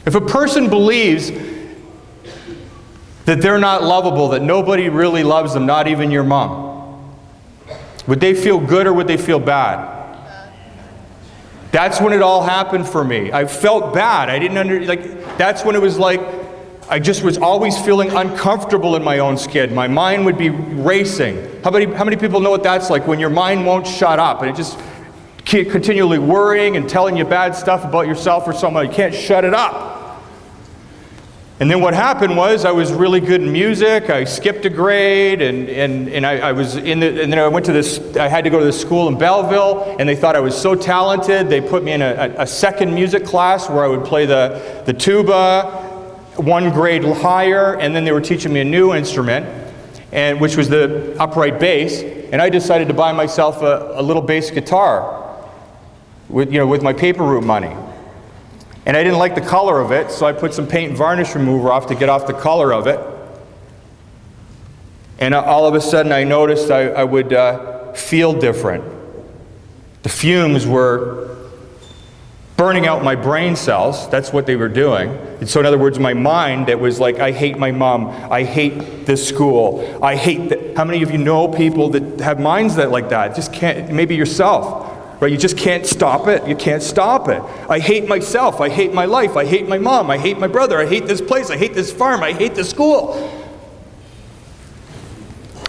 If a person believes that they're not lovable, that nobody really loves them, not even your mom, would they feel good or would they feel bad? That's when it all happened for me. I felt bad. I didn't that's when it was like, I just was always feeling uncomfortable in my own skin. My mind would be racing. How many people know what that's like, when your mind won't shut up and it just continually worrying and telling you bad stuff about yourself or someone? You can't shut it up. And then what happened was I was really good in music. I skipped a grade, and I was in the, and then I went to this, I had to go to this school in Belleville, and they thought I was so talented. They put me in a second music class where I would play the tuba, one grade higher, and then they were teaching me a new instrument, and which was the upright bass. And I decided to buy myself a little bass guitar with my paper route money. And I didn't like the color of it, so I put some paint and varnish remover off to get off the color of it. And all of a sudden I noticed I would feel different. The fumes were burning out my brain cells. That's what they were doing. And so in other words, my mind, that was like, I hate my mom, I hate this school, I hate how many of you know people that have minds that like that? Just can't, maybe yourself. Right? You just can't stop it. You can't stop it. I hate myself. I hate my life. I hate my mom. I hate my brother. I hate this place. I hate this farm. I hate this school.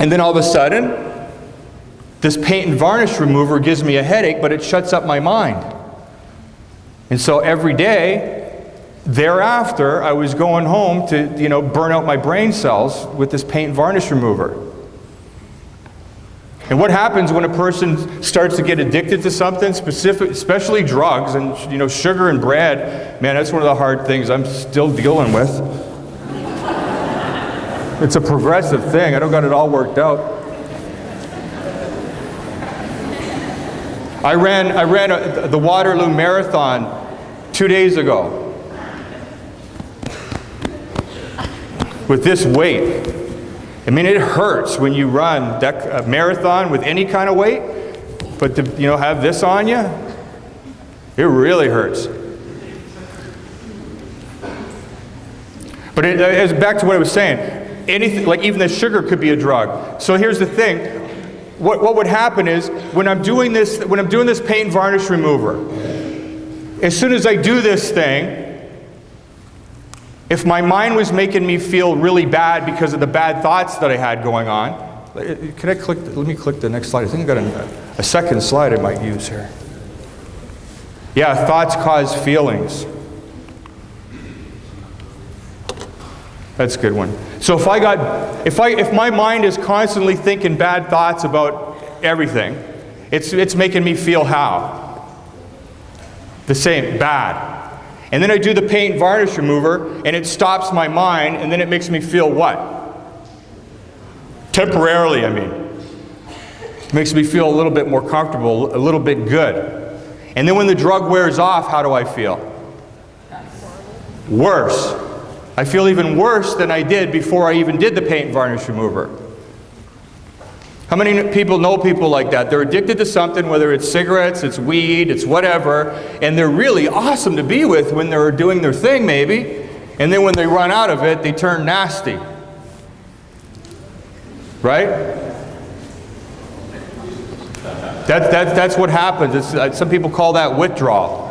And then all of a sudden, this paint and varnish remover gives me a headache, but it shuts up my mind. And so every day thereafter, I was going home to, burn out my brain cells with this paint and varnish remover. And what happens when a person starts to get addicted to something, especially drugs and sugar and bread? Man, that's one of the hard things I'm still dealing with. It's a progressive thing. I don't got it all worked out. I ran the Waterloo Marathon 2 days ago with this weight. I mean, it hurts when you run a marathon with any kind of weight, but to have this on you, it really hurts. But it's back to what I was saying. Anything, like even the sugar could be a drug. So here's the thing. What would happen is when I'm doing this paint and varnish remover, as soon as I do this thing, if my mind was making me feel really bad because of the bad thoughts that I had going on, can I click? Let me click the next slide. I think I got a second slide I might use here. Yeah, thoughts cause feelings. That's a good one. So if my mind is constantly thinking bad thoughts about everything, it's making me feel how? The same, bad. And then I do the paint and varnish remover, and it stops my mind, and then it makes me feel what? Temporarily, I mean. It makes me feel a little bit more comfortable, a little bit good. And then when the drug wears off, how do I feel? Worse. I feel even worse than I did before I even did the paint and varnish remover. How many people know people like that? They're addicted to something, whether it's cigarettes, it's weed, it's whatever, and they're really awesome to be with when they're doing their thing maybe, and then when they run out of it, they turn nasty. Right? That's what happens. Some people call that withdrawal.